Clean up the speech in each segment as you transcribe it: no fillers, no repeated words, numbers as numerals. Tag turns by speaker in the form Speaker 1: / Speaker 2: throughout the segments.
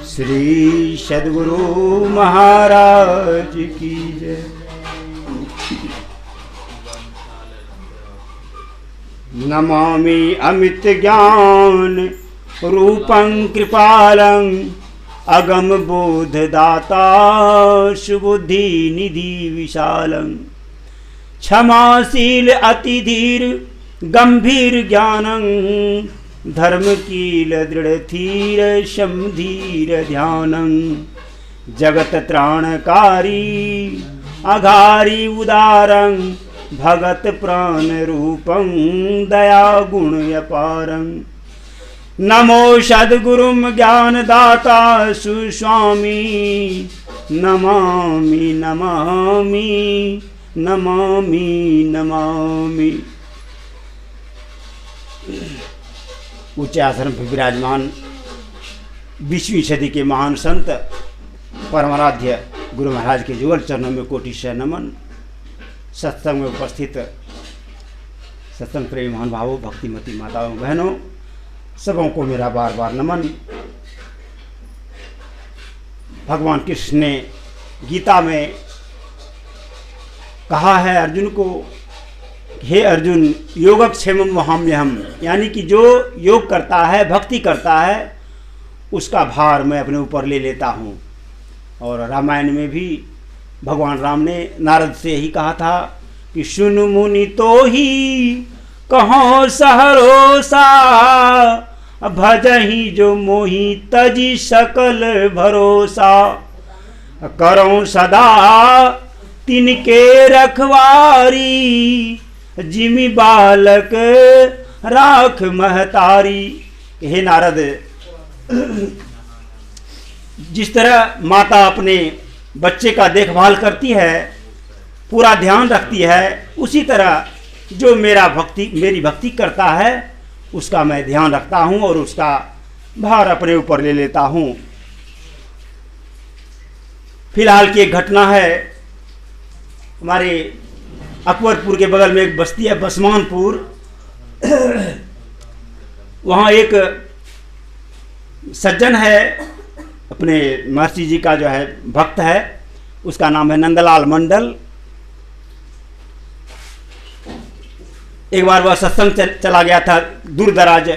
Speaker 1: श्री सद्गुरु महाराज की जय। नमामि अमित ज्ञान रूपं कृपालं अगम बोधदाता सुबुद्धि निधि विशालं। क्षमाशील अतिधीर गंभीर ज्ञानं धर्मकील दृढ़धीर समधीर ध्यानं। जगत त्राणकारी अघारी उदारं भगत प्राण रूपं दया गुण अपारं। नमो सद्गुरुं ज्ञानदाता सुस्वामी नमामि नमामि नमामि नमामि। उच्च आश्रम पर विराजमान 20वीं सदी के महान संत परमाराध्य गुरु महाराज के जुगल चरणों में कोटि से नमन। सत्संग में उपस्थित सत्संग प्रेमी महान भावों, भक्तिमती माताओं बहनों, सबों को मेरा बार बार नमन। भगवान कृष्ण ने गीता में कहा है अर्जुन को, हे अर्जुन योगक्षेमं वहाम्यहम्, यानी कि जो योग करता है, भक्ति करता है, उसका भार मैं अपने ऊपर ले लेता हूँ। और रामायण में भी भगवान राम ने नारद से ही कहा था कि सुन मुनि तो ही कहो सहरोसा, भजहि जो मोहि तजी सकल भरोसा। करो सदा तिनके रखवारी, जिमि बालक राख महतारी। हे नारद, जिस तरह माता अपने बच्चे का देखभाल करती है, पूरा ध्यान रखती है, उसी तरह जो मेरी भक्ति करता है उसका मैं ध्यान रखता हूँ और उसका भार अपने ऊपर ले लेता हूँ। फिलहाल की एक घटना है, हमारे अकबरपुर के बगल में एक बस्ती है बसमानपुर। वहाँ एक सज्जन है, अपने महर्षि जी का जो है भक्त है, उसका नाम है नंदलाल मंडल। एक बार वह सत्संग चला गया था, दूर दराज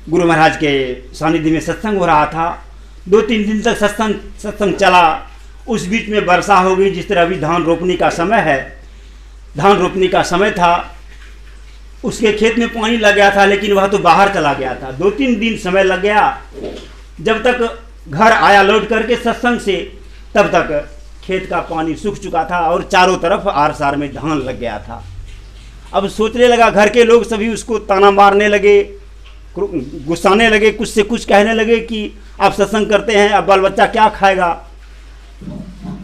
Speaker 1: गुरु महाराज के सानिध्य में सत्संग हो रहा था। 2-3 दिन तक सत्संग चला। उस बीच में वर्षा हो गई। जिस तरह अभी धान रोपने का समय है, धान रोपने का समय था, उसके खेत में पानी लग गया था, लेकिन वह तो बाहर चला गया था। 2-3 दिन समय लग गया। जब तक घर आया लौट करके सत्संग से, तब तक खेत का पानी सूख चुका था और चारों तरफ आर सार में धान लग गया था। अब सोचने लगा, घर के लोग सभी उसको ताना मारने लगे, गुस्साने लगे, कुछ से कुछ कहने लगे कि आप सत्संग करते हैं, अब बाल बच्चा क्या खाएगा,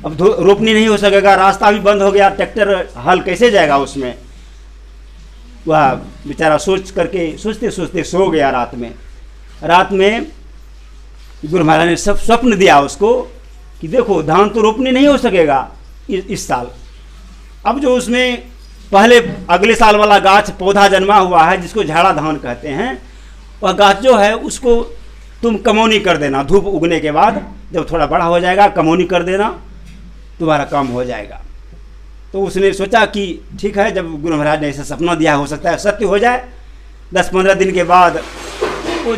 Speaker 1: अब रोपनी नहीं हो सकेगा, रास्ता भी बंद हो गया, ट्रैक्टर हल कैसे जाएगा उसमें। वह बेचारा सोचते सोचते सो गया। रात में गुरु महाराज ने सब स्वप्न दिया उसको कि देखो धान तो रोपनी नहीं हो सकेगा इस साल। अब जो उसमें पहले अगले साल वाला गाछ पौधा जन्मा हुआ है, जिसको झाड़ा धान कहते हैं, वह गाछ जो है उसको तुम कमौनी कर देना। धूप उगने के बाद जब थोड़ा बड़ा हो जाएगा, कमौनी कर देना, तुम्हारा काम हो जाएगा। तो उसने सोचा कि ठीक है, जब गुरु महाराज ने ऐसा सपना दिया, हो सकता है सत्य हो जाए। 10-15 दिन के बाद वो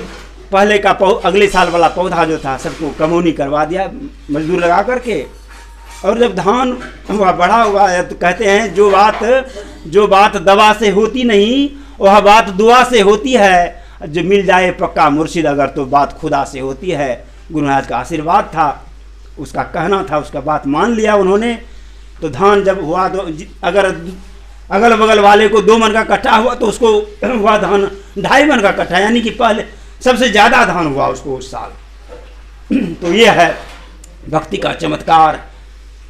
Speaker 1: पहले का अगले साल वाला पौधा जो था सबको कमौनी करवा दिया मजदूर लगा करके। और जब धान हुआ, बड़ा हुआ है, तो कहते हैं जो बात दवा से होती नहीं, वह बात दुआ से होती है। जो मिल जाए पक्का मुर्शिद अगर, तो बात खुदा से होती है। गुरु महाराज का आशीर्वाद था, उसका कहना था, उसका बात मान लिया उन्होंने। तो धान जब हुआ तो अगर अगल बगल वाले को 2 मन का कट्ठा हुआ तो उसको हुआ धान 2.5 मन का कट्ठा, यानी कि पहले सबसे ज़्यादा धान हुआ उसको उस साल। तो ये है भक्ति का चमत्कार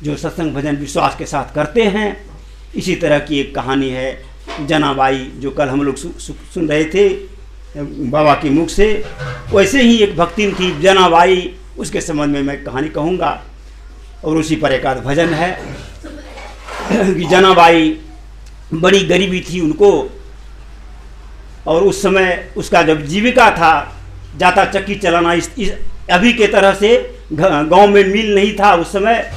Speaker 1: जो सत्संग भजन विश्वास के साथ करते हैं। इसी तरह की एक कहानी है जनाबाई, जो कल हम लोग सुन रहे थे बाबा के मुख से। वैसे ही एक भक्तिन थी जनाबाई, उसके संबंध में मैं कहानी कहूँगा और उसी पर एक आध भजन है कि जनाबाई बड़ी गरीबी थी उनको, और उस समय उसका जब जीविका था जाता चक्की चलाना, अभी के तरह से गांव में मिल नहीं था उस समय।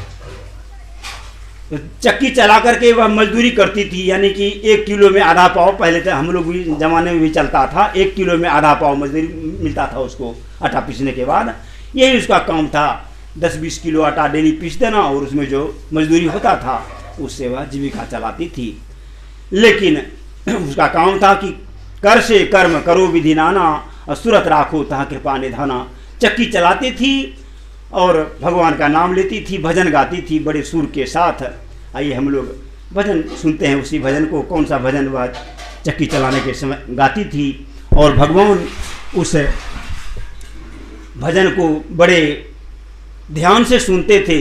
Speaker 1: चक्की चला करके वह मजदूरी करती थी, यानी कि 1 किलो में आधा पाव, पहले तो हम लोग भी ज़माने में भी चलता था, 1 किलो में आधा पाव मजदूरी मिलता था उसको आटा पीसने के बाद। यही उसका काम था, 10-20 किलो आटा डेली पीस देना और उसमें जो मजदूरी होता था उससे वह जीविका चलाती थी। लेकिन उसका काम था कि कर से कर्म करो विधि नाना और सुरत राखो तहाँ कृपा निधाना। चक्की चलाती थी और भगवान का नाम लेती थी, भजन गाती थी बड़े सुर के साथ। आइए हम लोग भजन सुनते हैं उसी भजन को। कौन सा भजन वह चक्की चलाने के समय गाती थी और भगवान उस भजन को बड़े ध्यान से सुनते थे,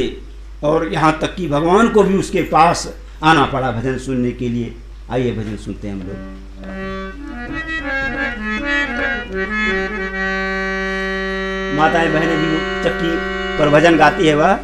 Speaker 1: और यहाँ तक कि भगवान को भी उसके पास आना पड़ा भजन सुनने के लिए। आइए भजन सुनते हैं हम लोग। माताएं बहनें भी चक्की पर भजन गाती है वह।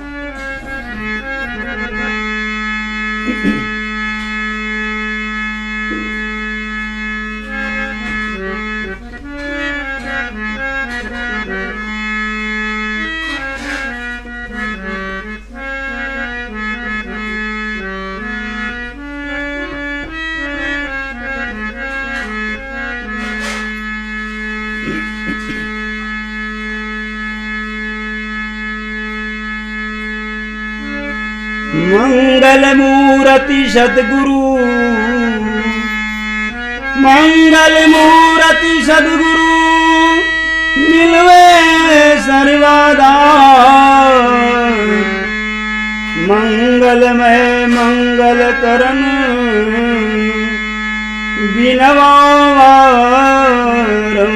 Speaker 1: मंगल मूर्ति सद्गुरु, मंगल मूर्ति सद्गुरु मिलवे सर्वदा। मंगलमय मंगल करन बिनवा बारंबार।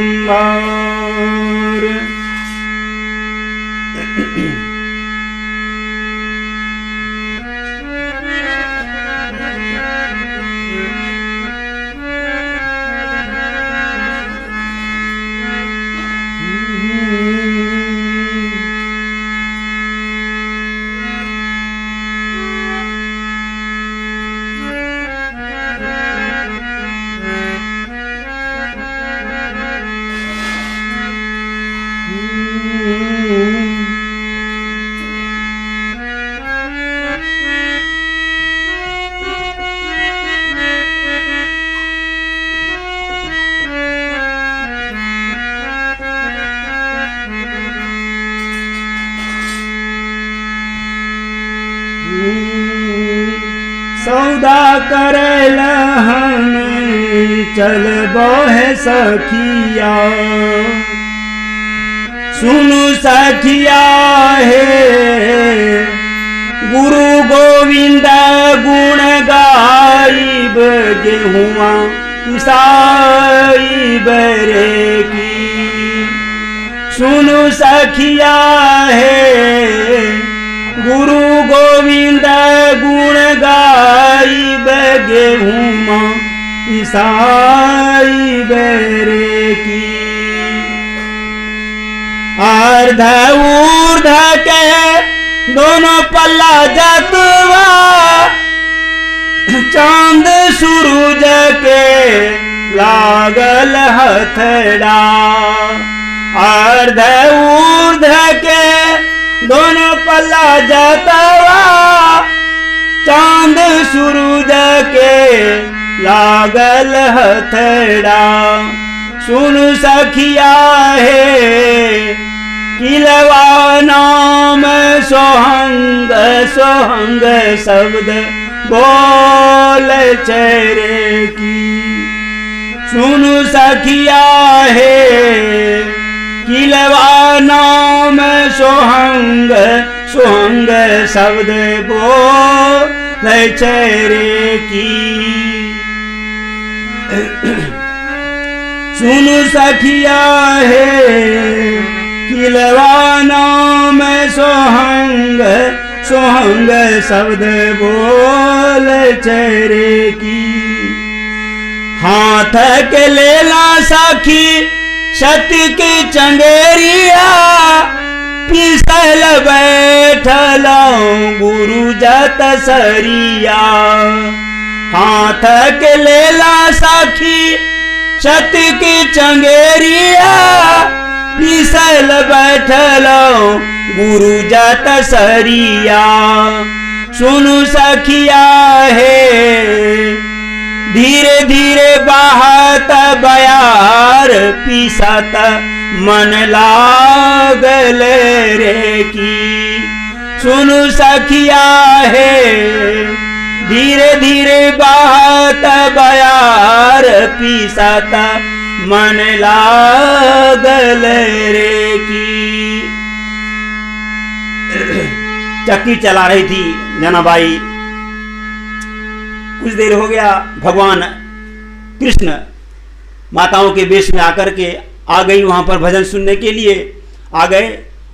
Speaker 1: सौदा करल हम चलबो है सखिया, सुनु सखिया हे गुरु गोविंद गुण गाइब गेहुआ किसाइब रे की। सुनु सखिया हे गुरु गोविंद गुण गाइब गेहुआ किसाइब रे की। अर्ध ऊर्ध के दोनों पल्ला जतवा, चांद सूरज के लागल हथड़ा। अर्ध ऊर्ध के दोनों पल्ला जतवा, चांद सूरज के लागल हथड़ा। सुन सखिया हे किलवा नाम सोहंग सोहंग शब्द बोल चेरे की। सुन सखिया हे किलवा नाम सोहंग सोहंग शब्द बोल चेरे की। सुन सखिया हे किलवा नाम सोहंग सोहंग शब्द बोल चेरे की। हाथ के लेला सखी सती की चंगेरिया, पिसल बैठल गुरु जत सरिया। हाथ के लेला सखी सती की चंगेरिया, पिसल बैठल गुरु जत सरिया सुनु सखिया है, धीरे धीरे बहत बयार पीसत मन लागल रे की। सुनु सखिया है, धीरे धीरे बहत बयार पीसत मन लागल रे की। चक्की चला रही थी जनाबाई। कुछ देर हो गया, भगवान कृष्ण माताओं के वेश में आकर के आ गई वहाँ पर भजन सुनने के लिए आ गए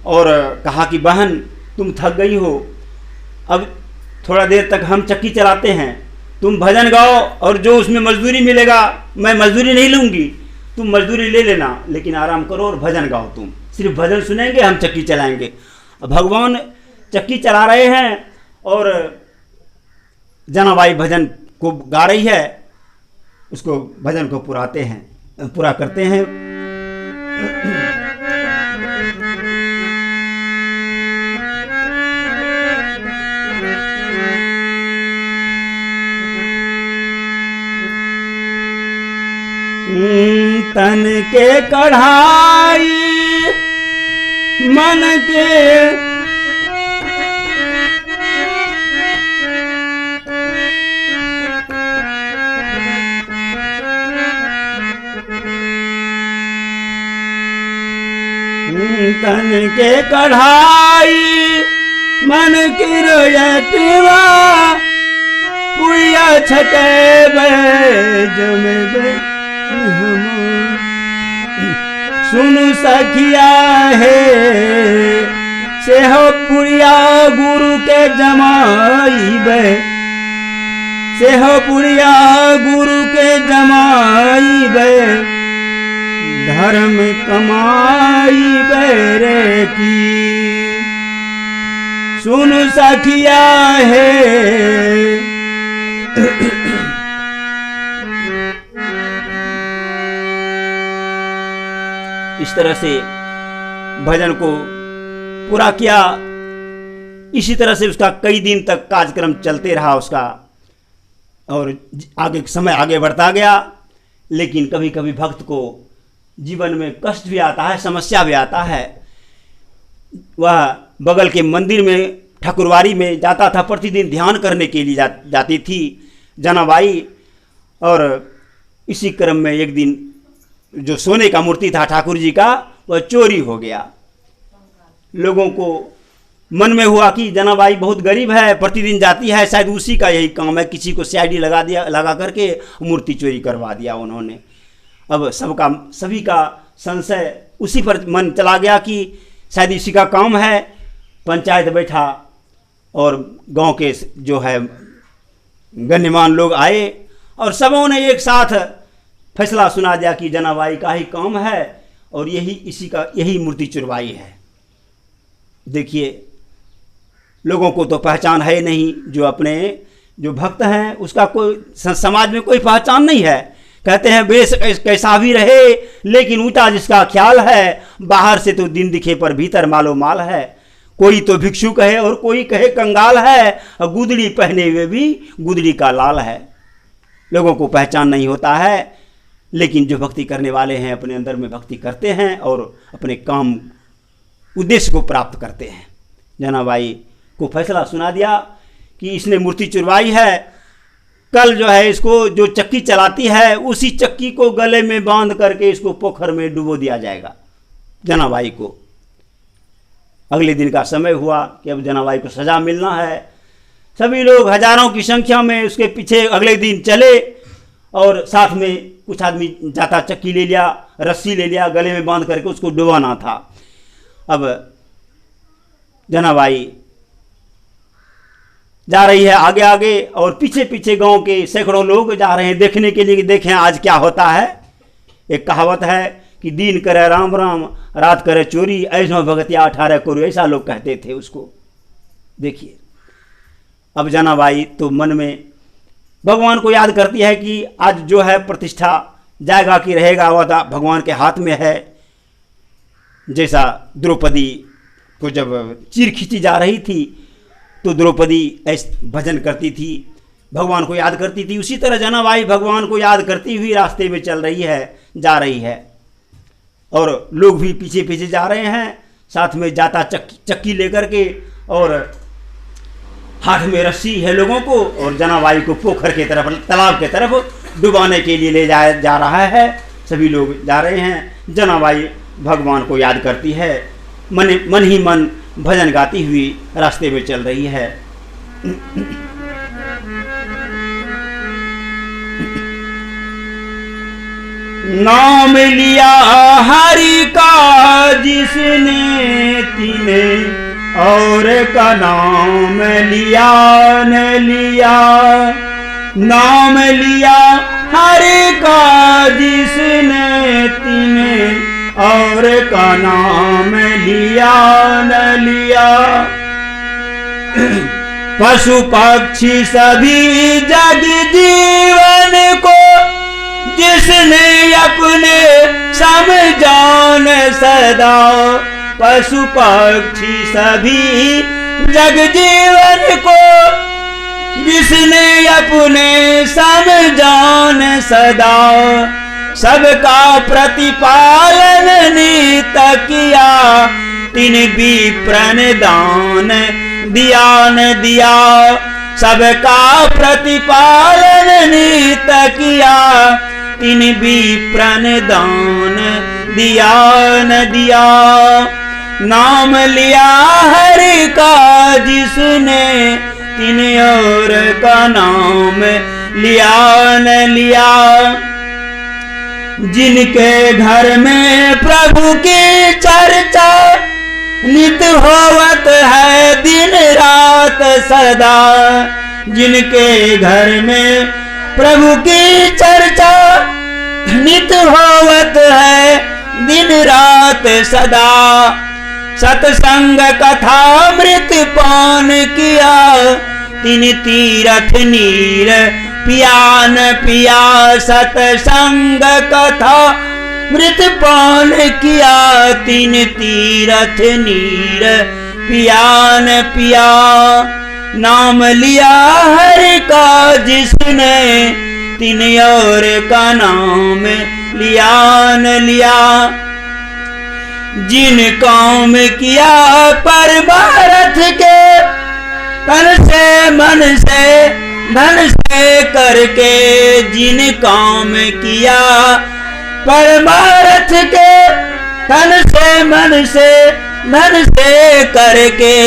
Speaker 1: और कहा कि बहन तुम थक गई हो, अब थोड़ा देर तक हम चक्की चलाते हैं, तुम भजन गाओ और जो उसमें मजदूरी मिलेगा मैं मजदूरी नहीं लूँगी, तुम मजदूरी ले लेना, लेकिन आराम करो और भजन गाओ, तुम सिर्फ भजन सुनेंगे, हम चक्की चलाएंगे। भगवान चक्की चला रहे हैं और जनाबाई भजन को गा रही है, उसको भजन को पूरा करते हैं। तन के कढ़ाई मन के तन के कढ़ाई मन की रोयटवा पुया छटे जमे सुनु सखिया है, से हो पुरिया गुरु के जमाई बे, से हो पुरिया गुरु के जमाई बे, धर्म कमाई बेरे की। सुनु सखिया है, इस तरह से भजन को पूरा किया। इसी तरह से उसका कई दिन तक कार्यक्रम चलते रहा उसका, और आगे समय आगे बढ़ता गया। लेकिन कभी कभी भक्त को जीवन में कष्ट भी आता है, समस्या भी आता है। वह बगल के मंदिर में ठाकुरवाड़ी में जाता था, प्रतिदिन ध्यान करने के लिए जाती थी जनाबाई। और इसी क्रम में एक दिन जो सोने का मूर्ति था ठाकुर जी का, वह चोरी हो गया। लोगों को मन में हुआ कि जनाबाई बहुत गरीब है, प्रतिदिन जाती है, शायद उसी का यही काम है। किसी को सीआईडी लगा करके मूर्ति चोरी करवा दिया उन्होंने। अब सभी का संशय उसी पर मन चला गया कि शायद इसी का काम है। पंचायत बैठा और गांव के जो है गण्यमान लोग आए और सबों ने एक साथ फैसला सुना दिया कि जनाबाई का ही काम है और यही मूर्ति चुरवाई है। देखिए, लोगों को तो पहचान है नहीं, जो भक्त हैं उसका कोई समाज में कोई पहचान नहीं है। कहते हैं वेश कैसा भी रहे लेकिन ऊँचा जिसका ख्याल है, बाहर से तो दिन दिखे पर भीतर मालो माल है। कोई तो भिक्षुक है और कोई कहे कंगाल है, और गुदड़ी पहने हुए भी गुदड़ी का लाल है। लोगों को पहचान नहीं होता है, लेकिन जो भक्ति करने वाले हैं अपने अंदर में भक्ति करते हैं और अपने काम उद्देश्य को प्राप्त करते हैं। जनाबाई को फैसला सुना दिया कि इसने मूर्ति चुरवाई है, कल जो है इसको जो चक्की चलाती है उसी चक्की को गले में बांध करके इसको पोखर में डुबो दिया जाएगा जनाबाई को। अगले दिन का समय हुआ कि अब जनाबाई को सज़ा मिलना है। सभी लोग हजारों की संख्या में उसके पीछे अगले दिन चले और साथ में कुछ आदमी जाता चक्की ले लिया, रस्सी ले लिया, गले में बांध करके उसको डुबाना था। अब जनाबाई जा रही है आगे आगे और पीछे पीछे गांव के सैकड़ों लोग जा रहे हैं देखने के लिए कि देखें आज क्या होता है। एक कहावत है कि दिन करे राम राम रात करे चोरी, ऐसो भगतिया 18 करो, ऐसा लोग कहते थे उसको। देखिए, अब जनाबाई तो मन में भगवान को याद करती है कि आज जो है प्रतिष्ठा जाएगा कि रहेगा वह भगवान के हाथ में है। जैसा द्रौपदी को जब चीर खींची जा रही थी तो द्रौपदी ऐसे भजन करती थी, भगवान को याद करती थी। उसी तरह जनाबाई भगवान को याद करती हुई रास्ते में चल रही है, जा रही है, और लोग भी पीछे पीछे जा रहे हैं, साथ में जाता चक्की लेकर के, और हाथ में रस्सी है लोगों को, और जनाबाई को पोखर के तरफ, तालाब के तरफ डुबाने के लिए ले जा रहा है। सभी लोग जा रहे हैं। जनाबाई भगवान को याद करती है, मन ही मन भजन गाती हुई रास्ते में चल रही है। नाम लिया हरि का जिसने तिने और का नाम लिया न लिया। नाम लिया हरि का जिसने तिने और का नाम लिया न लिया। पशु पक्षी सभी जग जीवन को जिसने अपने समझान सदा। पशु पक्षी सभी जग जीवन को जिसने अपने समझान सदा। सबका प्रतिपालन नित किया तिन विप्रन दान दिया न दिया। सबका प्रतिपालन नित किया तिन विप्रन दान दिया न दिया। नाम लिया हरि का जिसने तिन और का नाम लिया न लिया। जिनके घर में प्रभु की चर्चा नित होवत है दिन रात सदा। जिनके घर में प्रभु की चर्चा नित होवत है दिन रात सदा। सत्संग कथा मृत पान किया तिन तीरथ नीर पिया न पिया। सत्संग कथा मृत पान किया तिन तीरथ नीर पिया न पिया। नाम लिया हरि का जिसने तिन और का नाम लिया न लिया। जिन काम किया परमार्थ के तन से मन से धन से करके। जिन काम किया परमार्थ के तन से मन से धन से करके।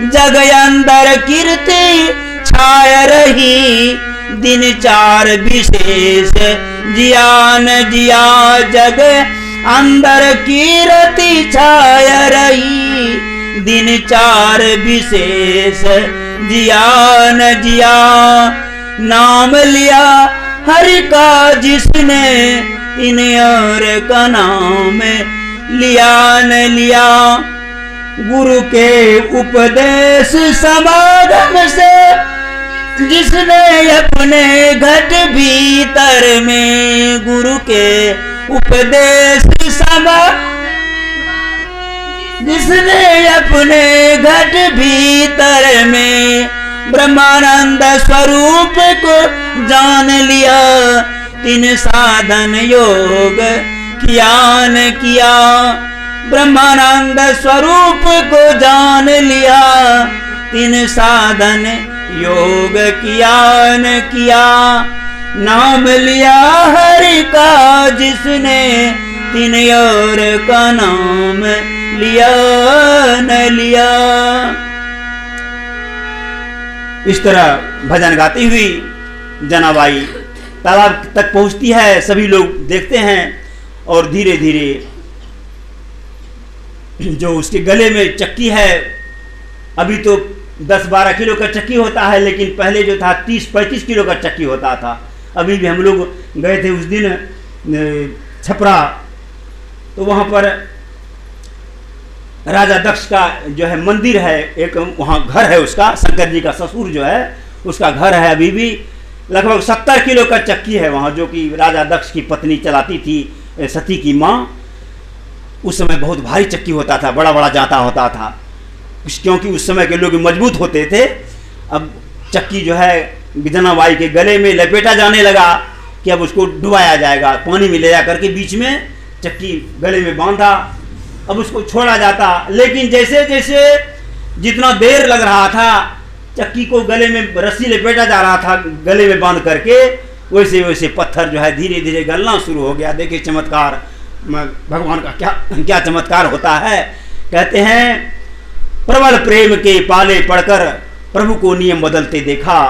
Speaker 1: जग अंदर कीर्ति छाया रही दिन चार विशेष जिया न जिया। जग अंदर कीर्ति छाया रही दिन चार विशेष जिया न जिया। नाम लिया हरि का जिसने इन और का नाम लिया न लिया। गुरु के उपदेश समागम से जिसने अपने घट भीतर में। गुरु के उपदेश जिसने अपने घट भीतर में ब्रह्मानंद स्वरूप को जान लिया तिन साधन योग किया न किया। ब्रह्मानंद स्वरूप को जान लिया तिन साधन योग किया न किया। नाम लिया हरि का जिसने तिन और का नाम लिया न लिया। इस तरह भजन गाती हुई जनाबाई तालाब तक पहुंचती है। सभी लोग देखते हैं और धीरे धीरे जो उसके गले में चक्की है, अभी तो 10-12 किलो का चक्की होता है, लेकिन पहले जो था 30-35 किलो का चक्की होता था। अभी भी हम लोग गए थे उस दिन छपरा, तो वहाँ पर राजा दक्ष का जो है मंदिर है, एक वहाँ घर है उसका, शंकर जी का ससुर जो है उसका घर है। अभी भी लगभग 70 किलो का चक्की है वहाँ, जो कि राजा दक्ष की पत्नी चलाती थी, सती की माँ। उस समय बहुत भारी चक्की होता था, बड़ा बड़ा जाता होता था, क्योंकि उस समय के लोग मजबूत होते थे। अब चक्की जो है जनाबाई के गले में लपेटा जाने लगा कि अब उसको डुबाया जाएगा, पानी में ले जा करके बीच में चक्की गले में बांधा, अब उसको छोड़ा जाता। लेकिन जैसे जैसे जितना देर लग रहा था, चक्की को गले में रस्सी लपेटा जा रहा था गले में बांध करके, वैसे वैसे पत्थर जो है धीरे धीरे गलना शुरू हो गया। देखिए चमत्कार, भगवान का क्या क्या चमत्कार होता है। कहते हैं प्रबल प्रेम के पाले पड़कर प्रभु को नियम बदलते देखा,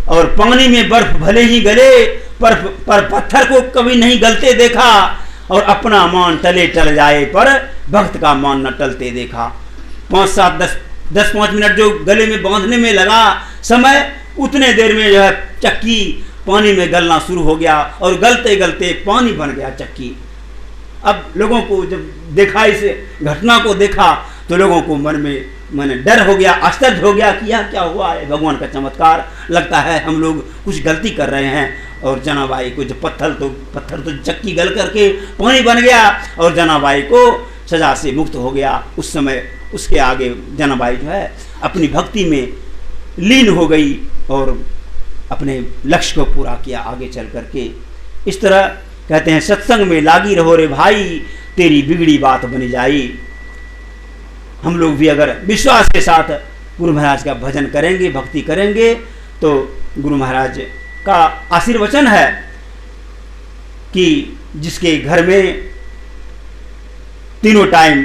Speaker 1: और पानी में बर्फ भले ही गले पर पत्थर को कभी नहीं गलते देखा, और अपना मान टले टल जाए पर भक्त का मान न टलते देखा। 5-7-10-5 मिनट जो गले में बांधने में लगा समय, उतने देर में जो है चक्की पानी में गलना शुरू हो गया, और गलते गलते पानी बन गया चक्की। अब लोगों को जब देखा, इस घटना को देखा, तो लोगों को मन में डर हो गया, आश्चर्य हो गया कि यह क्या हुआ है, भगवान का चमत्कार, लगता है हम लोग कुछ गलती कर रहे हैं। और जनाबाई को जब पत्थर तो चक्की गल करके पानी बन गया, और जनाबाई को सजा से मुक्त हो गया। उस समय उसके आगे जनाबाई जो है अपनी भक्ति में लीन हो गई और अपने लक्ष्य को पूरा किया आगे चल करके। इस तरह कहते हैं सत्संग में लागी रहो रे भाई, तेरी बिगड़ी बात बनी जाई। हम लोग भी अगर विश्वास के साथ गुरु महाराज का भजन करेंगे, भक्ति करेंगे, तो गुरु महाराज का आशीर्वचन है कि जिसके घर में तीनों टाइम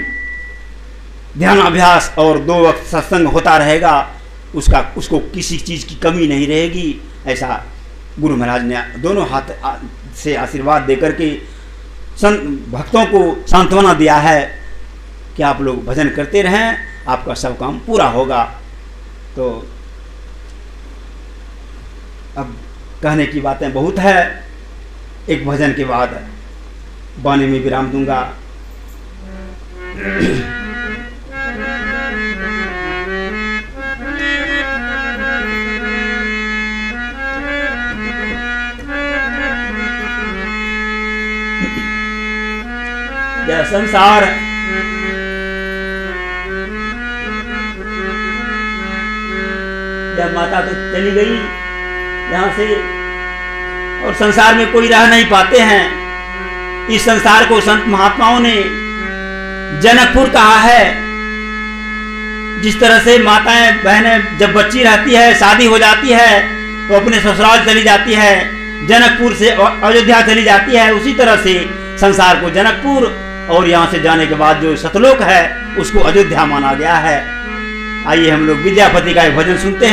Speaker 1: ध्यानाभ्यास और 2 वक्त सत्संग होता रहेगा, उसको किसी चीज़ की कमी नहीं रहेगी। ऐसा गुरु महाराज ने दोनों हाथ से आशीर्वाद देकर के भक्तों को सांत्वना दिया है कि आप लोग भजन करते रहें, आपका सब काम पूरा होगा। तो अब कहने की बातें बहुत है, एक भजन के बाद वाणी में विराम दूंगा। यह संसार जब माता तो चली गई यहाँ से, और संसार में कोई रह नहीं पाते हैं। इस संसार को संत महात्माओं ने जनकपुर कहा है। जिस तरह से माताएं बहनें जब बच्ची रहती है, शादी हो जाती है, तो अपने ससुराल चली जाती है, जनकपुर से अयोध्या चली जाती है, उसी तरह से संसार को जनकपुर और यहाँ से जाने के बाद जो सतलोक है उसको अयोध्या माना गया है। आइए हम लोग विद्यापति का एक भजन सुनते हैं।